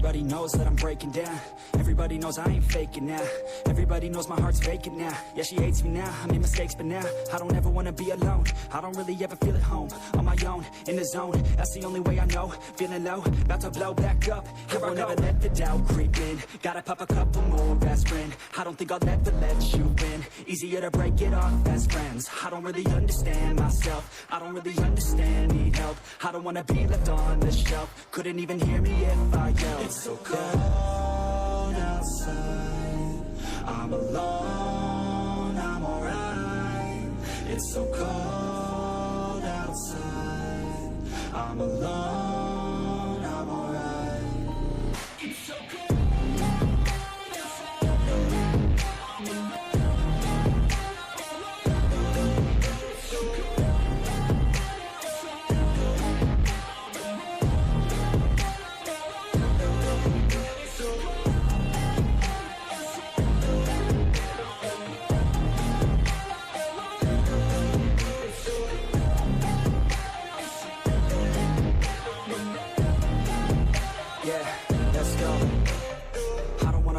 Everybody knows that I'm breaking down. Everybody knows I ain't faking now. Everybody knows my heart's vacant now. Yeah, she hates me now, I made mistakes, but now I don't ever wanna be alone. I don't really ever feel at home. On my own, in the zone, that's the only way I know. Feeling low, about to blow back up. I won't ever let the doubt creep in. Gotta pop a couple more aspirin. I don't think I'll ever let you in. Easier to break it off as friends. I don't really understand myself. I don't really understand, need help. I don't wanna be left on the shelf. Couldn't even hear me if I yelled. It's so cold outside, I'm alone, I'm alright. It's so cold outside, I'm alone, I'm alright. It's so cold outside, I'm alone.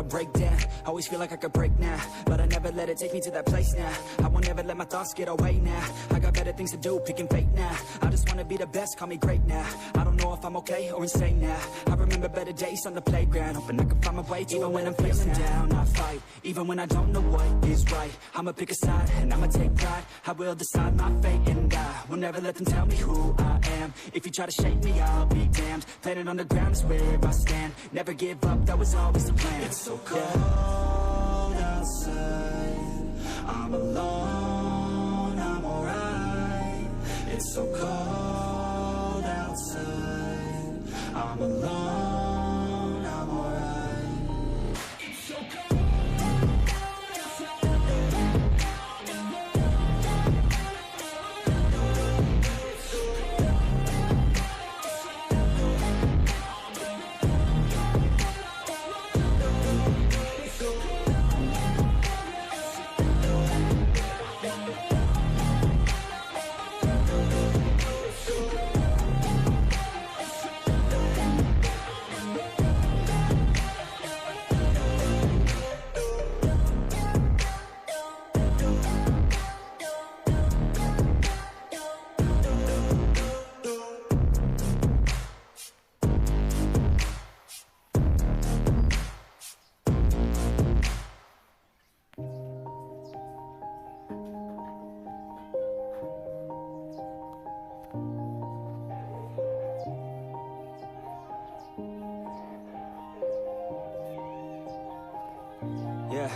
Break down, always feel like I could break now, but I never let it take me to that place now. I won't ever let my thoughts get away now. I got better things to do, picking fate now. I just wanna be the best, call me great now. I don't know if I'm okay or insane now. I remember better days on the playground, hoping I can find my way to even when I'm feeling down. I fight, even when I don't know what is right. I'ma pick a side, and I'ma take pride. I will decide my fate, and I will never let them tell me who I am. If you try to shake me, I'll be damned. Planet on the ground is where I stand. Never give up, that was always the plan. It's so cold outside, I'm alone, I'm alright. It's so cold outside, I'm alone, I'm alright. It's so cold outside, I'm alone. Yeah.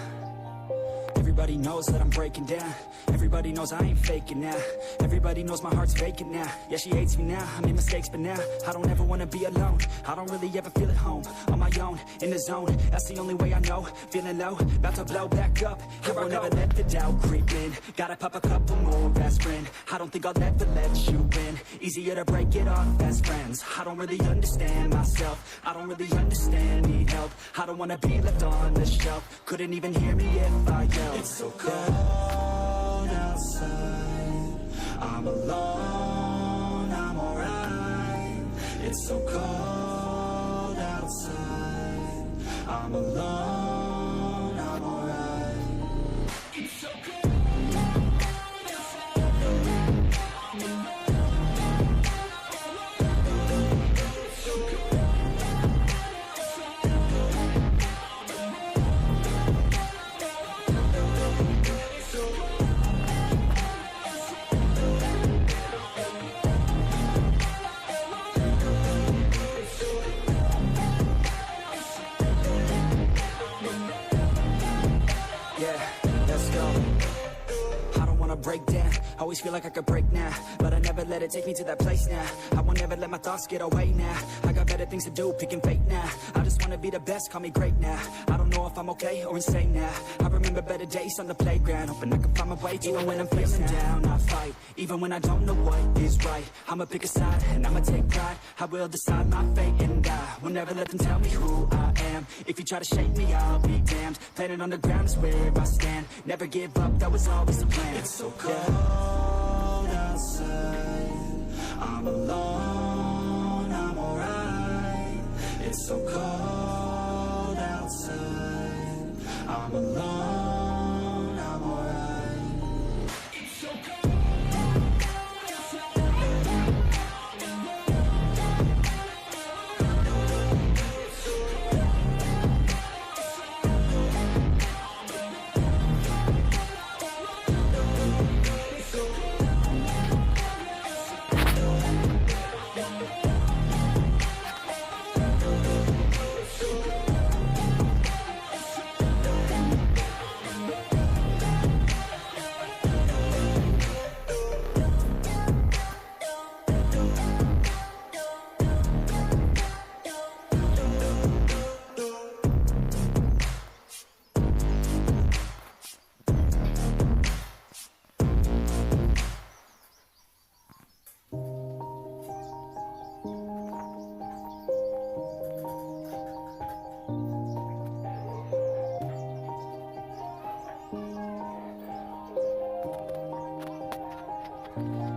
Everybody knows that I'm breaking down. Everybody knows I ain't faking now. Everybody knows my heart's vacant now. Yeah, she hates me now, I made mistakes, but now I don't ever wanna be alone. I don't really ever feel at home. On my own, in the zone, that's the only way I know. Feeling low, about to blow back up. I won't ever let the doubt creep in. Gotta pop a couple more aspirin. I don't think I'll ever let you in. Easier to break it off as friends. I don't really understand myself. I don't really understand, need help. I don't wanna be left on the shelf. Couldn't even hear me if I yelled. It's so cold outside, I'm alone, I'm alright. It's so cold outside, I'm alone, I'm alright. It's so cold outside, I'm alone. Break down, always feel like I could break now, but I never let it take me to that place now. I won't ever let my thoughts get away now. I got better things to do, picking fate now. I just wanna be the best, call me great now. I don't know if I'm okay or insane now. I remember better days on the playground, hoping I can find my way to even when I'm feeling down. I fight, even when I don't know what is right. I'ma pick a side, and I'ma take pride. I will decide my fate, and I will never let them tell me who I am. If you try to shake me, I'll be damned. Planet on the ground is where I stand. Never give up, that was always the plan. It's so cold outside, I'm alone, I'm alright. It's so cold I'm alone, I'm alright. It's so cold.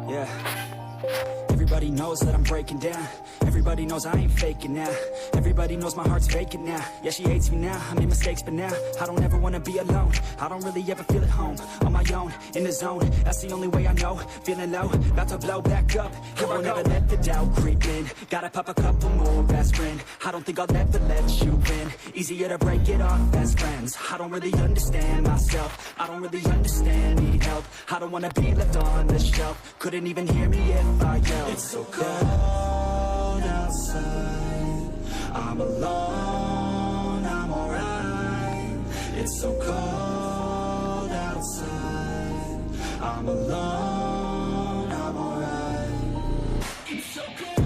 Yeah. Everybody knows that I'm breaking down. Everybody knows I ain't faking now. Everybody knows my heart's vacant now. Yeah, she hates me now, I made mistakes, but now I don't ever wanna be alone. I don't really ever feel at home. On my own, in the zone, that's the only way I know. Feeling low, about to blow back up. I won't ever let the doubt creep in. Gotta pop a couple more aspirin. I don't think I'll ever let you in. Easier to break it off best friends. I don't really understand myself. I don't really understand, need help. I don't wanna be left on the shelf. Couldn't even hear me if I yelled. It's so cold outside. I'm alone, I'm alright. It's so cold outside. I'm alone, I'm alright. It's so cold.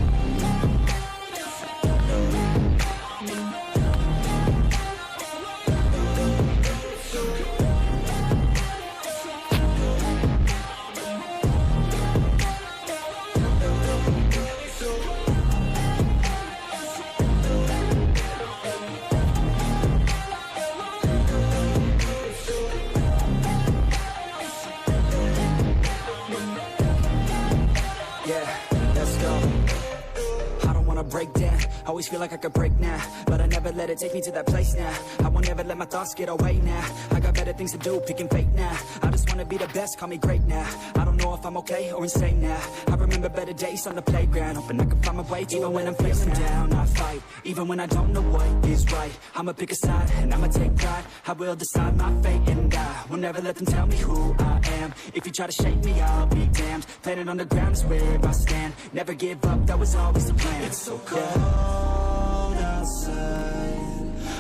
Break down, always feel like I could break now, but I never let it take me to that place now. I won't ever let my thoughts get away now. I got better things to do, picking fate now. I just wanna be the best, call me great now. I don't know if I'm okay or insane now. I remember better days on the playground, hoping I could find my way to even when I'm feeling down. I fight, even when I don't know what is right. I'ma pick a side, and I'ma take pride. I will decide my fate, and I will never let them tell me who I am. If you try to shake me, I'll be damned. Planet on the ground is where I stand. Never give up, that was always the plan. It's so cold outside.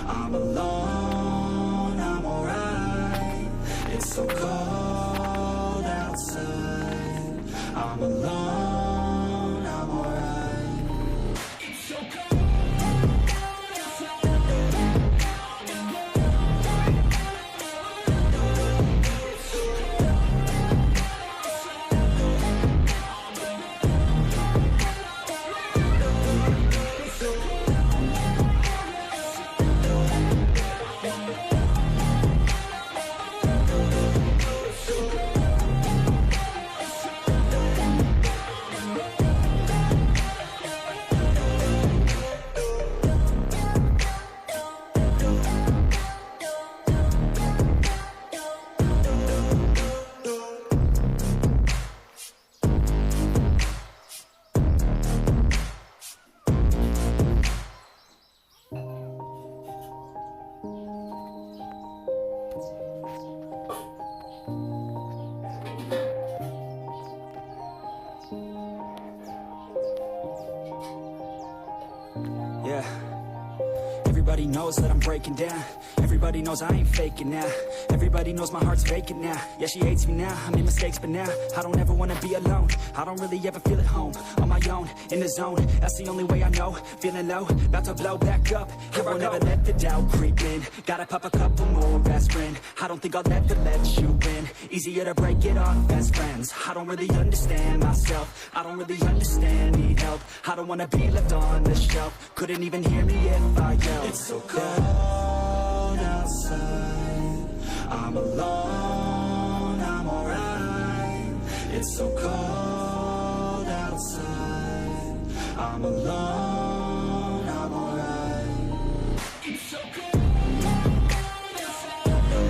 I'm alone, I'm alright. It's so cold outside. I'm alone, I'm alright. It's so cold. Yeah. Everybody knows that I'm breaking down. Everybody knows I ain't faking now. Everybody knows my heart's vacant now. Yeah, she hates me now, I made mistakes, but now I don't ever wanna be alone. I don't really ever feel at home. On my own, in the zone, that's the only way I know. Feeling low, about to blow back up. I won't ever let the doubt creep in. Gotta pop a couple more aspirin. I don't think I'll ever let you in. Easier to break it off best friends. I don't really understand myself. I don't really understand, need help. I don't wanna be left on the shelf. Couldn't even hear me if I yelled. It's so cold outside. I'm alone, I'm alright. It's so cold outside. I'm alone, I'm alright. It's so cold outside.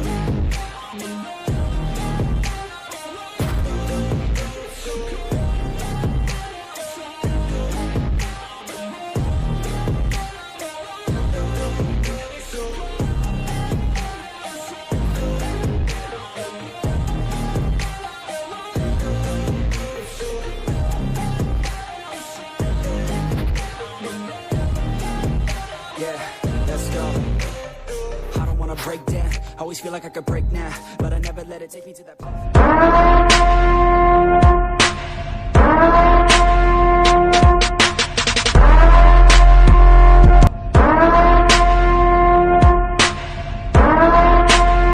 break down. Always feel like I could break now, but I never let it take me to that place.